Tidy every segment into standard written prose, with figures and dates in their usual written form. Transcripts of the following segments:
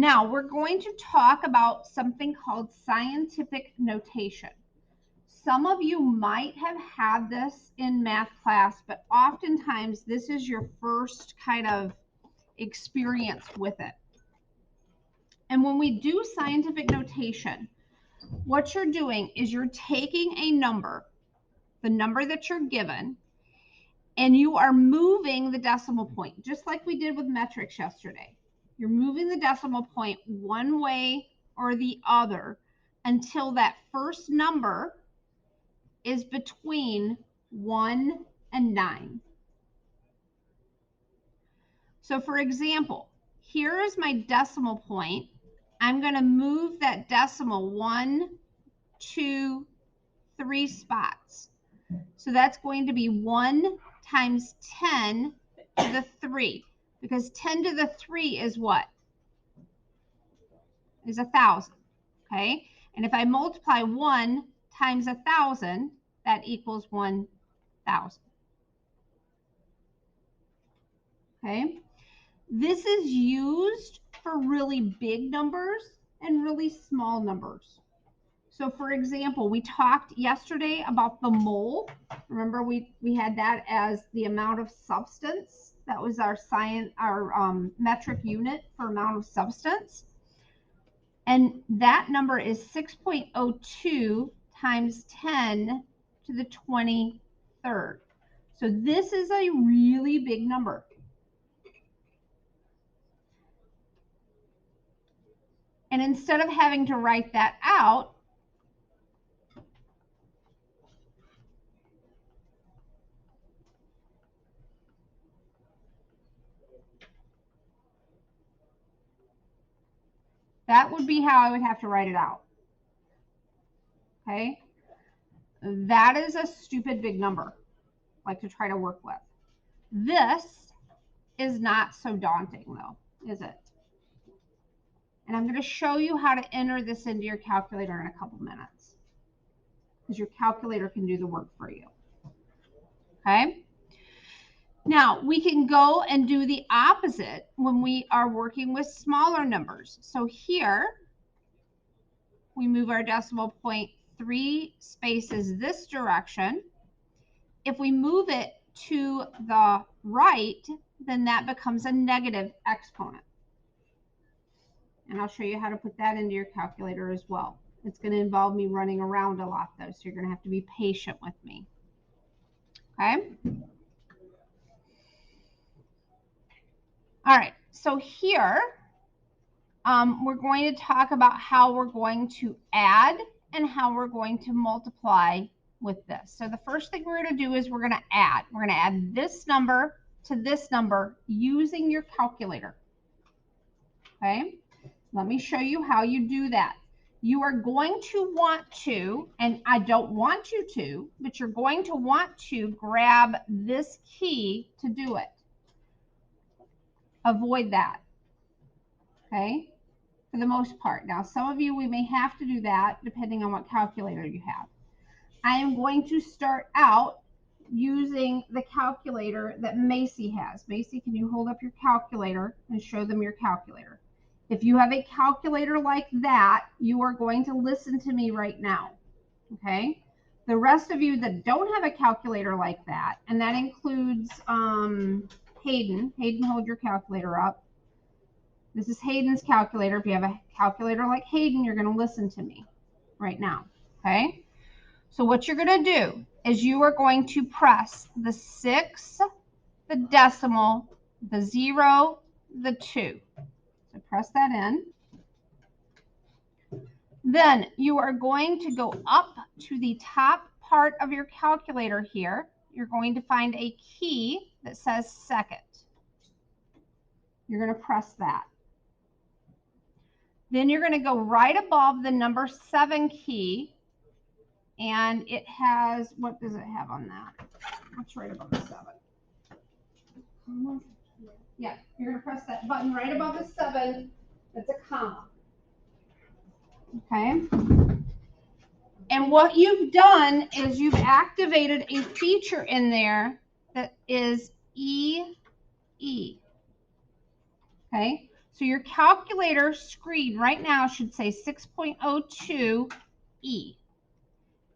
Now we're going to talk about something called scientific notation. Some of you might have had this in math class, but oftentimes this is your first kind of experience with it. And when we do scientific notation, what you're doing is you're taking a number, the number that you're given, and you are moving the decimal point, just like we did with metrics yesterday. You're moving the decimal point one way or the other until that first number is between 1 and 9. So for example, here is my decimal point. I'm going to move that decimal 1, 2, 3 spots. So that's going to be 1 times 10 to the 3, because 10 to the 3 is what? Is 1,000. Okay? And if I multiply 1 times 1,000, that equals 1,000. Okay? This is used for really big numbers and really small numbers. So for example, we talked yesterday about the mole. Remember we had that as the amount of substance. That was our metric unit for amount of substance. And that number is 6.02 times 10 to the 23rd. So this is a really big number. And instead of having to write that out, that would be how I would have to write it out. Okay? That is a stupid big number, like to try to work with. This is not so daunting though, is it? And I'm going to show you how to enter this into your calculator in a couple minutes, because your calculator can do the work for you. Okay? Now, we can go and do the opposite when we are working with smaller numbers. So here, we move our decimal point 3 spaces this direction. If we move it to the right, then that becomes a negative exponent. And I'll show you how to put that into your calculator as well. It's going to involve me running around a lot though, so you're going to have to be patient with me. Okay? All right, so here we're going to talk about how we're going to add and how we're going to multiply with this. So the first thing we're going to do is we're going to add. We're going to add this number to this number using your calculator. Okay? Let me show you how you do that. You are going to want to, and I don't want you to, but you're going to want to grab this key to do it. Avoid that. Okay? For the most part. Now, some of you, we may have to do that depending on what calculator you have. I am going to start out using the calculator that Macy has. Macy, can you hold up your calculator and show them your calculator? If you have a calculator like that, you are going to listen to me right now, okay? The rest of you that don't have a calculator like that, and that includes Hayden. Hayden, hold your calculator up. This is Hayden's calculator. If you have a calculator like Hayden, you're going to listen to me right now, okay? So what you're going to do is you are going to press the 6, the decimal, the 0, the 2. So press that in. Then you are going to go up to the top part of your calculator here. You're going to find a key that says second. You're going to press that. Then you're going to go right above the number 7 key, and it has, what does it have on that? What's right above the 7? Yeah, you're going to press that button right above the 7. That's a comma. Okay? And what you've done is you've activated a feature in there that is EE. Okay? So your calculator screen right now should say 6.02 E.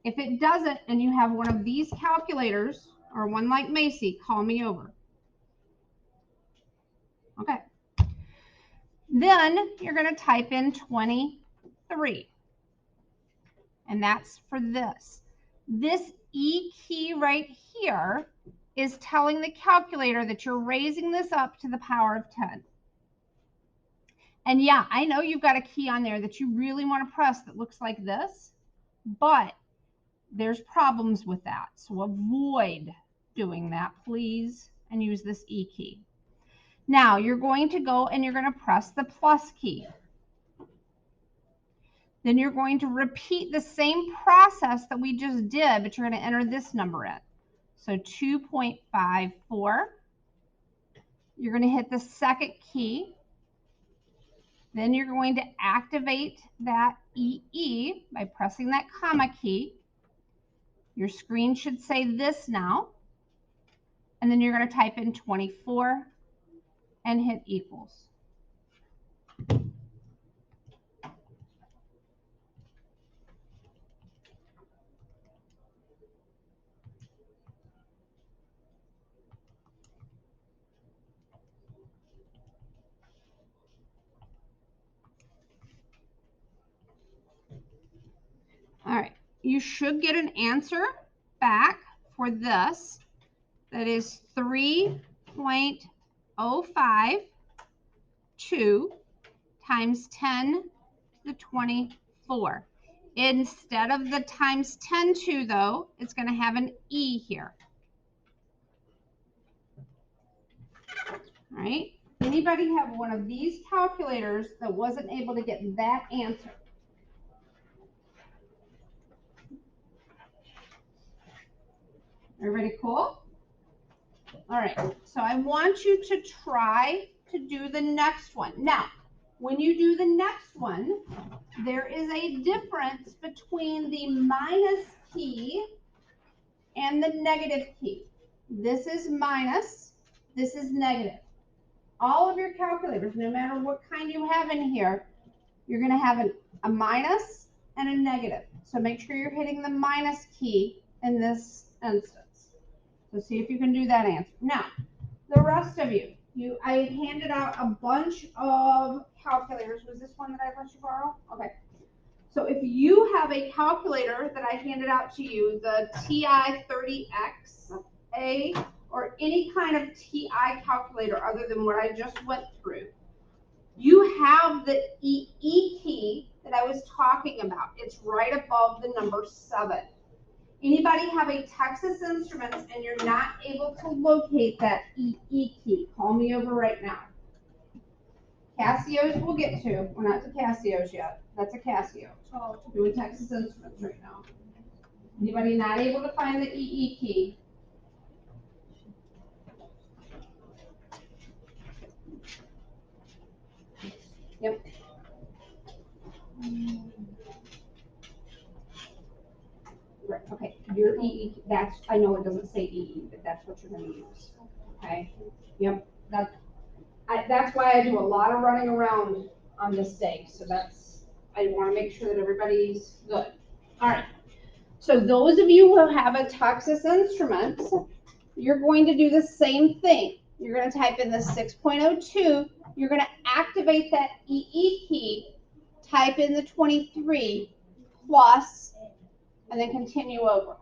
If it doesn't and you have one of these calculators or one like Macy, call me over. Okay. Then you're going to type in 23. And that's for this. This E key right here is telling the calculator that you're raising this up to the power of 10. And yeah, I know you've got a key on there that you really want to press that looks like this, but there's problems with that. So avoid doing that, please, and use this E key. Now you're going to go and you're going to press the plus key. Then you're going to repeat the same process that we just did, but you're going to enter this number in. So 2.54. You're going to hit the second key. Then you're going to activate that EE by pressing that comma key. Your screen should say this now. And then you're going to type in 24 and hit equals. All right, you should get an answer back for this. That is 3.052 times 10 to the 24. Instead of the times 10 to, though, it's going to have an E here. All right. Anybody have one of these calculators that wasn't able to get that answer? Everybody cool? All right, so I want you to try to do the next one. Now, when you do the next one, there is a difference between the minus key and the negative key. This is minus, this is negative. All of your calculators, no matter what kind you have in here, you're going to have a minus and a negative. So make sure you're hitting the minus key in this instance. So see if you can do that answer. Now, the rest of you, I handed out a bunch of calculators. Was this one that I let you borrow? Okay. So if you have a calculator that I handed out to you, the TI-30X, or any kind of TI calculator other than what I just went through, you have the EE key that I was talking about. It's right above the number 7. Anybody have a Texas Instruments and you're not able to locate that EE key, call me over right now. Casio's we'll get to. We're not to Casio's yet. That's a Casio. So we're doing Texas Instruments right now. Anybody not able to find the EE key? Yep. Right. Okay. Your EE, that's, I know it doesn't say EE, but that's what you're going to use. Okay. Yep. That's why I do a lot of running around on this day. So I want to make sure that everybody's good. All right. So those of you who have a Texas Instruments, you're going to do the same thing. You're going to type in the 6.02. You're going to activate that EE key, type in the 23 plus, and then continue over.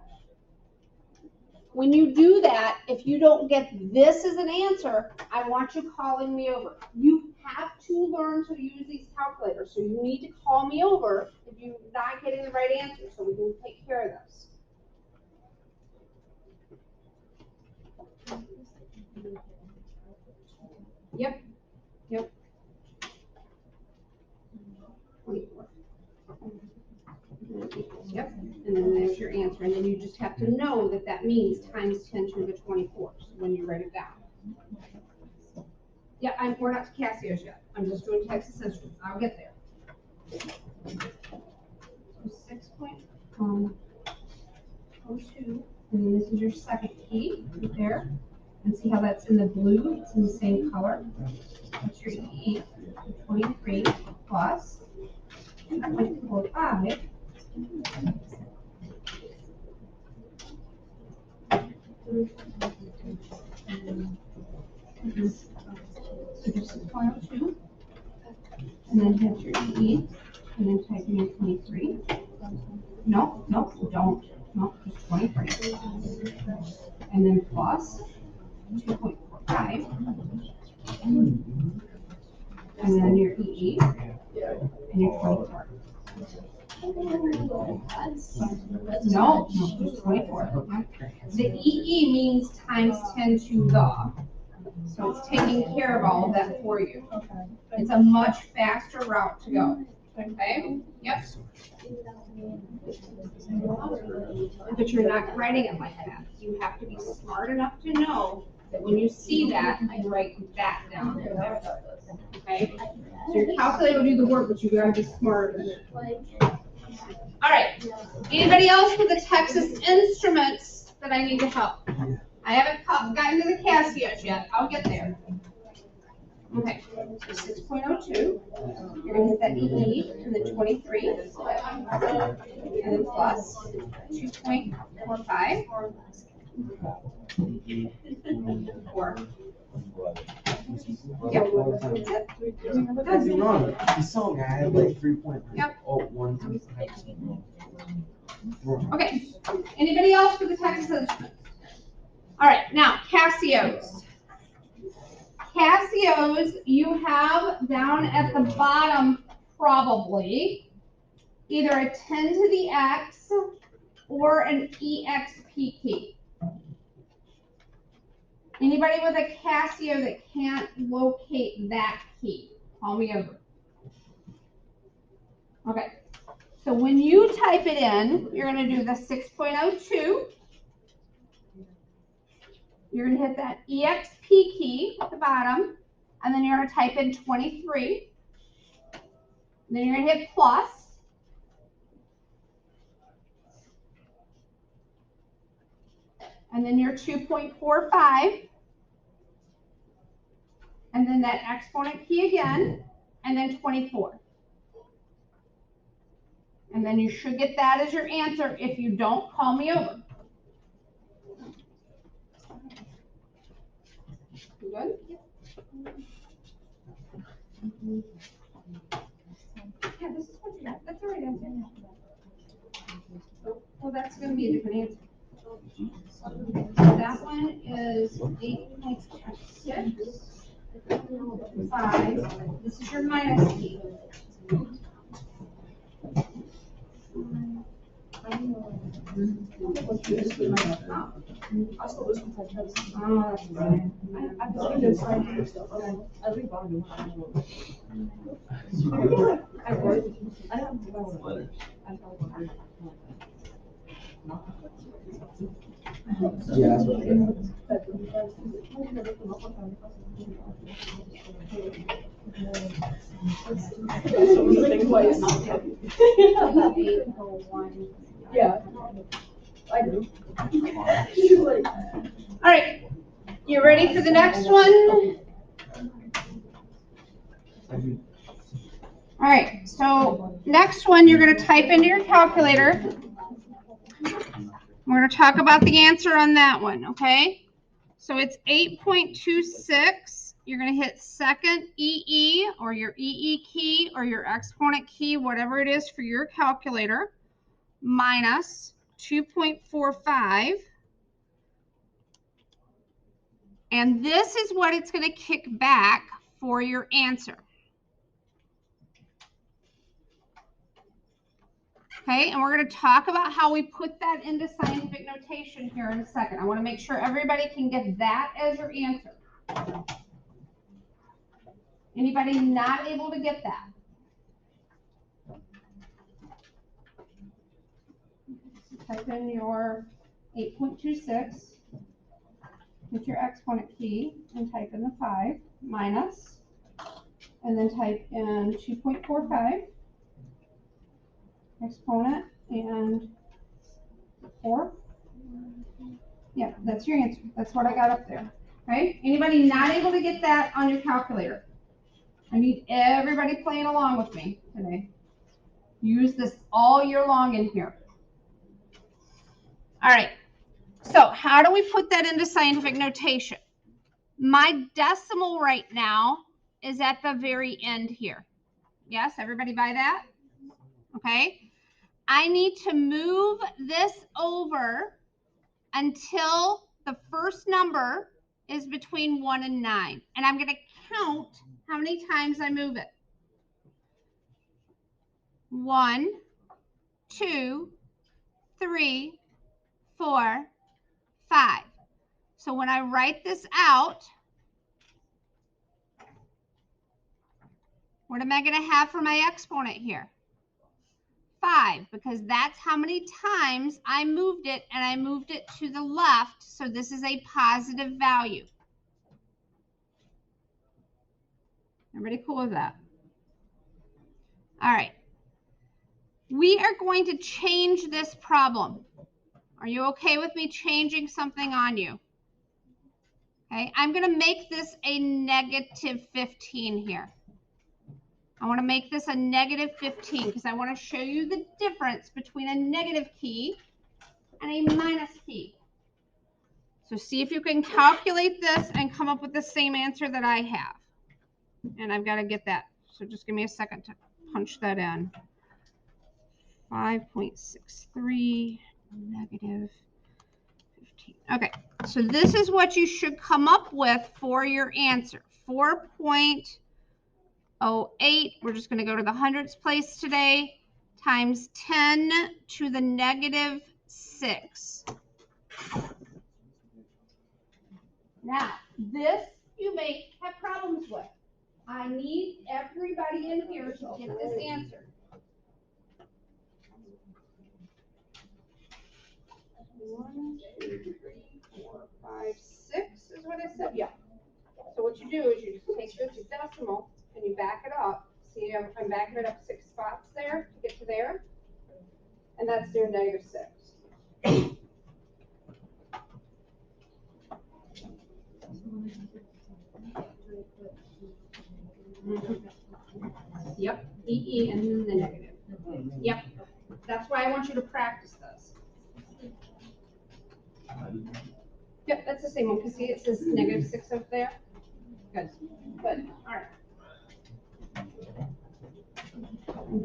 When you do that, if you don't get this as an answer, I want you calling me over. You have to learn to use these calculators, so you need to call me over if you're not getting the right answer so we can take care of this. Yep. Yep. Yep. And then there's your answer. And then you just have to know that that means times 10 to the 24th when you write it down. Yeah, we're not to Casio's yet. I'm just doing Texas Instruments. I'll get there. So 6.02. And then this is your second key right there. And see how that's in the blue? It's in the same color. That's your EE. 23 plus 2.45. So just 6.02, and then hit your EE, and then type in your 23. No, don't. No, just 23. And then plus 2.45. And then your EE, and your 24. No, just 24. The EE means times 10 to the. So it's taking care of all of that for you. It's a much faster route to go. Okay? Yep. But you're not writing it like that. You have to be smart enough to know that when you see that, you write that down. Okay? So your calculator will do the work, but you gotta be smarter than it. All right. Anybody else with the Texas Instruments that I need to help? I haven't gotten to the Casios yet. I'll get there. Okay. So 6.02. You're going to hit that EE and then 23. And then plus 2.45. 4. Yeah. That's wrong. The song I had like 3.3. Yep. Oh, 1. Okay. Anybody else for the Texas Instruments? All right. Now, Casios. Casios, you have down at the bottom probably either a 10 to the X or an EXP key. Anybody with a Casio that can't locate that key, call me over. Okay, so when you type it in, you're going to do the 6.02. You're going to hit that EXP key at the bottom, and then you're going to type in 23. Then you're going to hit plus. And then your 2.45. And then that exponent key again, and then 24. And then you should get that as your answer. If you don't, call me over. You good? Yeah, this is what you got. That's all right. Well, that's going to be a different answer. That one is 8.6. 5. This is your minus key. Yeah, that's what I did. Yeah, I do. All right, you ready for the next one? All right, so next one you're going to type into your calculator. We're going to talk about the answer on that one, okay? So it's 8.26. You're going to hit second EE or your EE key or your exponent key, whatever it is for your calculator, minus 2.45. And this is what it's going to kick back for your answer. Okay, and we're going to talk about how we put that into scientific notation here in a second. I want to make sure everybody can get that as your answer. Anybody not able to get that? Type in your 8.26, hit your exponent key, and type in the 5, minus, and then type in 2.45, exponent, and 4. Yeah, that's your answer. That's what I got up there. Okay? Anybody not able to get that on your calculator? I need everybody playing along with me today. Use this all year long in here. All right. So how do we put that into scientific notation? My decimal right now is at the very end here. Yes, everybody buy that? Okay. I need to move this over until the first number is between 1 and 9. And I'm going to count how many times I move it. 1, 2, 3, 4, 5. So when I write this out, what am I going to have for my exponent here? 5, because that's how many times I moved it, and I moved it to the left, so this is a positive value. Everybody cool with that? All right. We are going to change this problem. Are you okay with me changing something on you? Okay, I'm going to make this a negative 15 here. I want to make this a negative 15 because I want to show you the difference between a negative key and a minus key. So see if you can calculate this and come up with the same answer that I have. And I've got to get that. So just give me a second to punch that in. 5.63 negative 15. Okay, so this is what you should come up with for your answer. 4.08. We're just going to go to the hundreds place today, times 10 to the negative 6. Now, this you may have problems with. I need everybody in here to get this answer. 1, 2, 3, 4, 5, 6 is what I said. Yeah. So what you do is you just take this decimal and you back it up. See, I'm backing it up 6 spots there to get to there. And that's your negative 6. Yep, EE and then the negative. Yep, that's why I want you to practice this. Yep, that's the same one, because see it says negative 6 up there? Good, good, all right.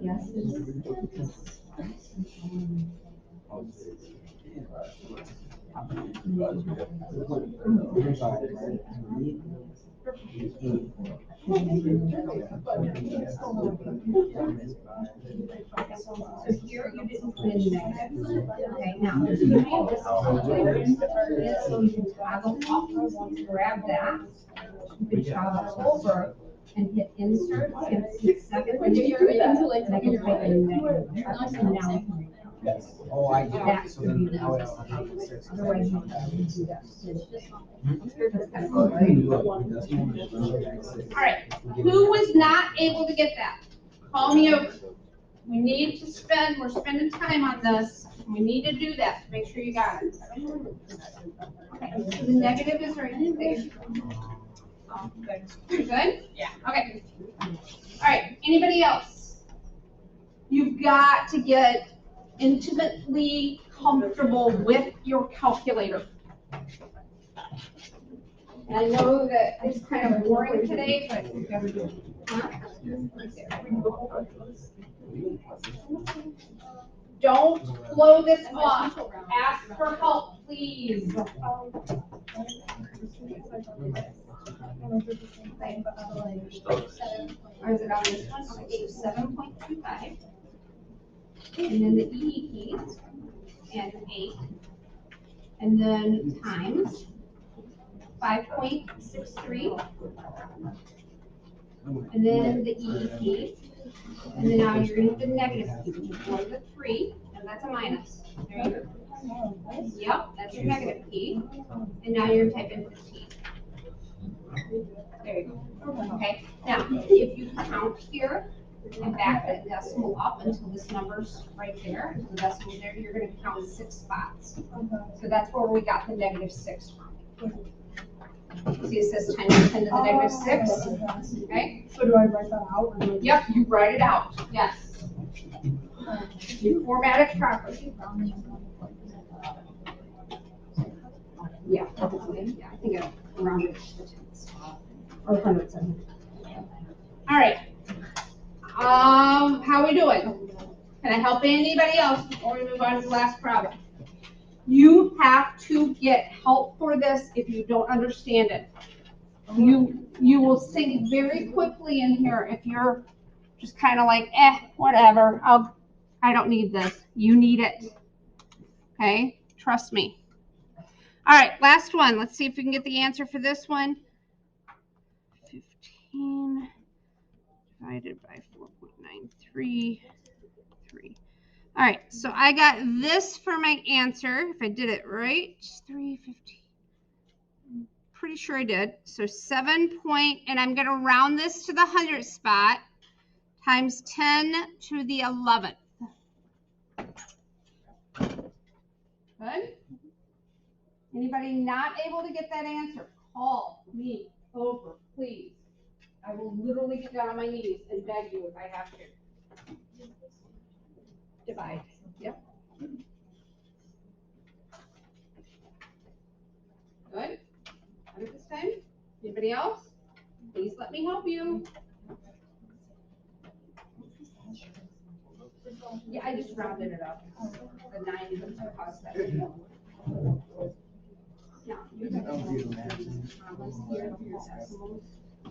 Yes. So here you didn't put in negatives. Okay, now the beauty of this calculator is so you can toggle up, grab that, you can toggle over and hit insert, and hit second when you're into like and I can type in negative there. And now I can read it. Oh, I get That it. So would then be now the I don't have to fix it. otherwise you have to do that. All right, who was not able to get that? Call me over. We need to spend, we're spending time on this. We need to do that. Make sure you got it. Okay, so the negative is right there. Oh, good. You good? Yeah. Okay. All right, anybody else? You've got to get intimately comfortable with your calculator. And I know that it's kind of boring today, but you've got to do it. Huh? Don't blow this off. Ask for help, please. Or is it on this one? Okay, 7.25. And then the EE key and 8. And then times 5.63. And then the EE key. And then now you're going to hit the negative key, which is below the 3, and that's a minus. There you go. Yep, that's your negative key. And now you're going to type in 15. There you go. Okay, now if you count here and back that decimal up until this number's right there, the decimal there, you're going to count 6 spots. So that's where we got the negative 6 from. See, it says times 10 to the negative 6. Okay? So do I write that out? Or do I Yep, you write it out. Yes. You format it properly. Yeah, yeah, I think I rounded the tens. or hundreds? All right. How are we doing? Can I help anybody else before we move on to the last problem? You have to get help for this if you don't understand it. You will sink very quickly in here if you're just kind of like, whatever. I don't need this. You need it. Okay? Trust me. All right, last one. Let's see if we can get the answer for this one. 15 divided by 4.933. All right, so I got this for my answer. If I did it right, 315. Pretty sure I did. So 7 point, and I'm going to round this to the 100th spot, times 10 to the 11th. Good? Anybody not able to get that answer? Call me over, please. I will literally get down on my knees and beg you if I have to. Divide. Yep. Good. Got it this time? Anybody else? Please let me help you. Yeah, I just rounded it up. The 9 even caused that. Yeah.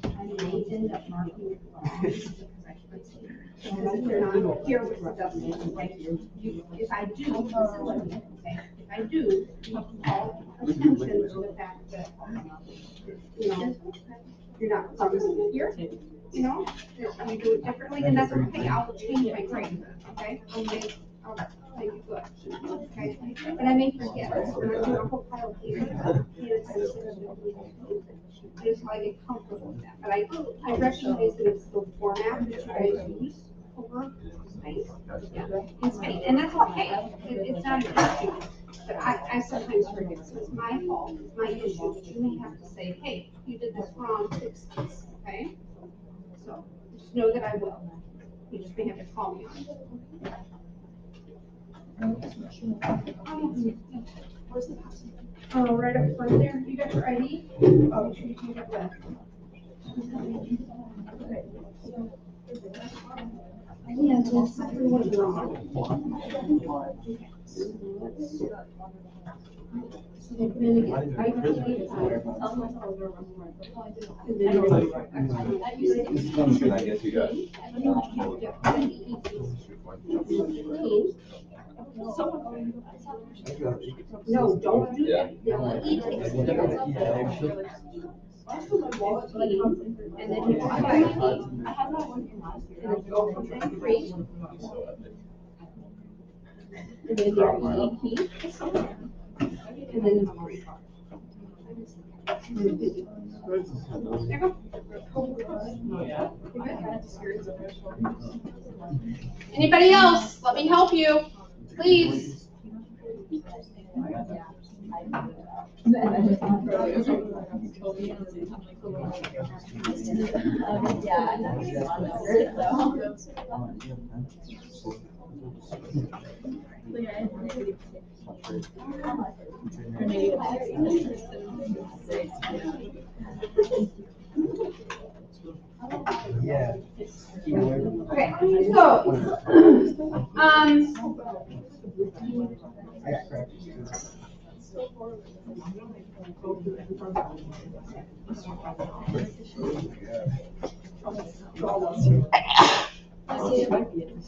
And they end up marking it wrong. Because if you're not here with the W, like if I do, okay, if I do, you call attention to the fact that, you know, you're not from here, you know, you do it differently, and that's okay. I'll change my grade, okay? I'll make it good, okay? But I may forget, I'm gonna do a whole pile of here. Just how I get comfortable with that. But I recognize that it's the format that you guys use over space. Yeah, in space, and that's okay. It's not an issue. But I sometimes forget, so it's my fault, it's my issue, but you may have to say, hey, you did this wrong, fix this, okay? So just know that I will. You just may have to call me on it. Where's the password? Oh, right up front there. You got your ID? Oh, make sure you take it with. Yeah, that's everyone wrong. I guess you got. No, don't do that. And then you have and then go from there, 3. And then your EAP. And then the 3. There you go. Anybody else? Let me help you, please. Yeah. Okay, so, I got cracked.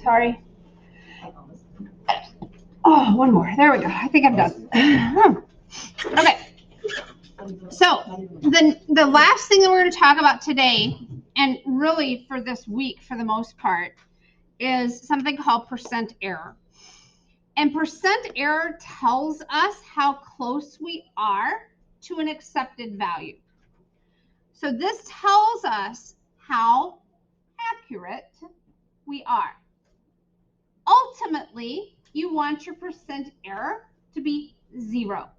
sorry. Oh, one more. There we go. I think I'm done. Okay. So the last thing that we're going to talk about today, and really for this week for the most part, is something called percent error. And percent error tells us how close we are to an accepted value. So this tells us how accurate we are. Ultimately, you want your percent error to be 0.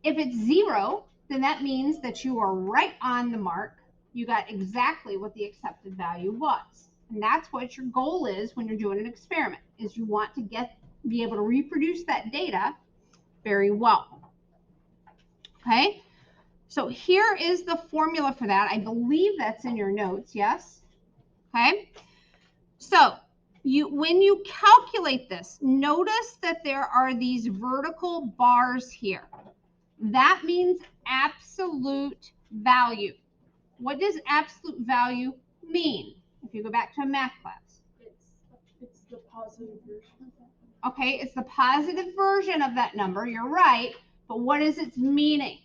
If it's 0, then that means that you are right on the mark. You got exactly what the accepted value was. And that's what your goal is when you're doing an experiment, is you want to be able to reproduce that data very well. Okay, so here is the formula for that. I believe that's in your notes, yes? Okay, so when you calculate this, notice that there are these vertical bars here. That means absolute value. What does absolute value mean? If you go back to a math class. It's the positive version. Okay, it's the positive version of that number. You're right. But what is its meaning?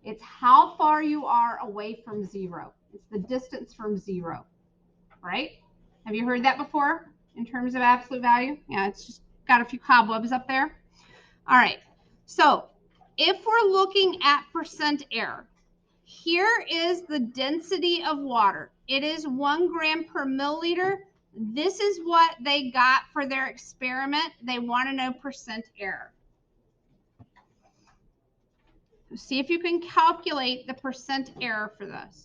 It's how far you are away from zero. It's the distance from zero, right? Have you heard that before in terms of absolute value? Yeah, it's just got a few cobwebs up there. All right, so if we're looking at percent error, here is the density of water. It is 1 gram per milliliter. This is what they got for their experiment. They want to know percent error. See if you can calculate the percent error for this.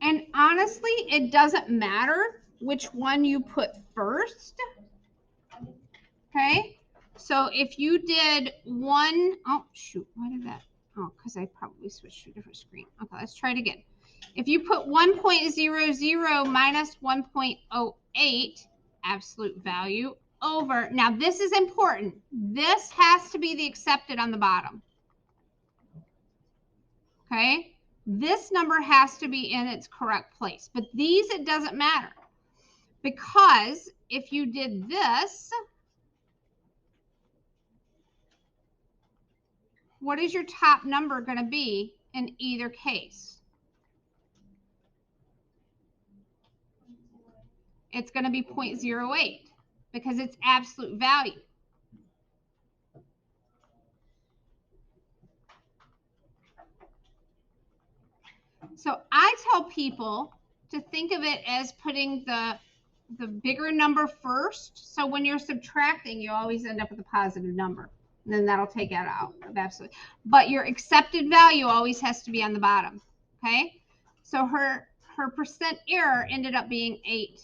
And honestly, it doesn't matter which one you put first. Okay, so if you did one, oh shoot, why did that? Oh, because I probably switched to a different screen. Okay, let's try it again. If you put 1.00 minus 1.08 absolute value over, now this is important. This has to be the accepted on the bottom. Okay, this number has to be in its correct place, but these, it doesn't matter, because if you did this, what is your top number going to be in either case? It's going to be 0.08 because it's absolute value. So I tell people to think of it as putting the bigger number first. So when you're subtracting, you always end up with a positive number. And then that'll take that out of absolute. But your accepted value always has to be on the bottom. Okay? So her percent error ended up being 8%.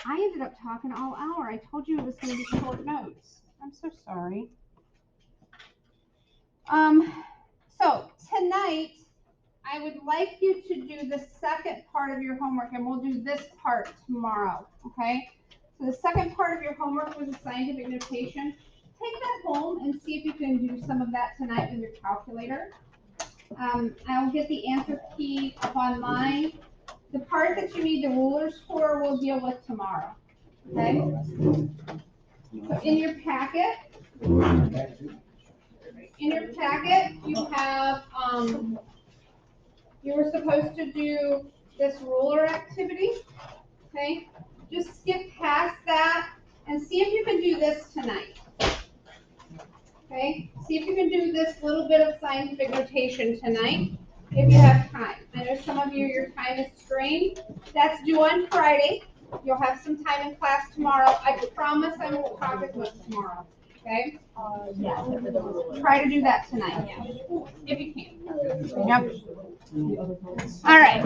I ended up talking all hour. I told you it was going to be short notes. I'm so sorry. So tonight, I would like you to do the second part of your homework, and we'll do this part tomorrow, okay? So the second part of your homework was a scientific notation. Take that home and see if you can do some of that tonight with your calculator. I'll get the answer key up online. The part that you need the rulers for, we'll deal with tomorrow, okay? So in your packet, you have, you were supposed to do this ruler activity, okay? Just skip past that and see if you can do this tonight, okay? See if you can do this little bit of scientific notation tonight if you have time. I know some of you, your time is strained. That's due on Friday. You'll have some time in class tomorrow. I promise I won't talk as much tomorrow, okay? Yeah. Try to do that tonight, if you can. Yep. All right.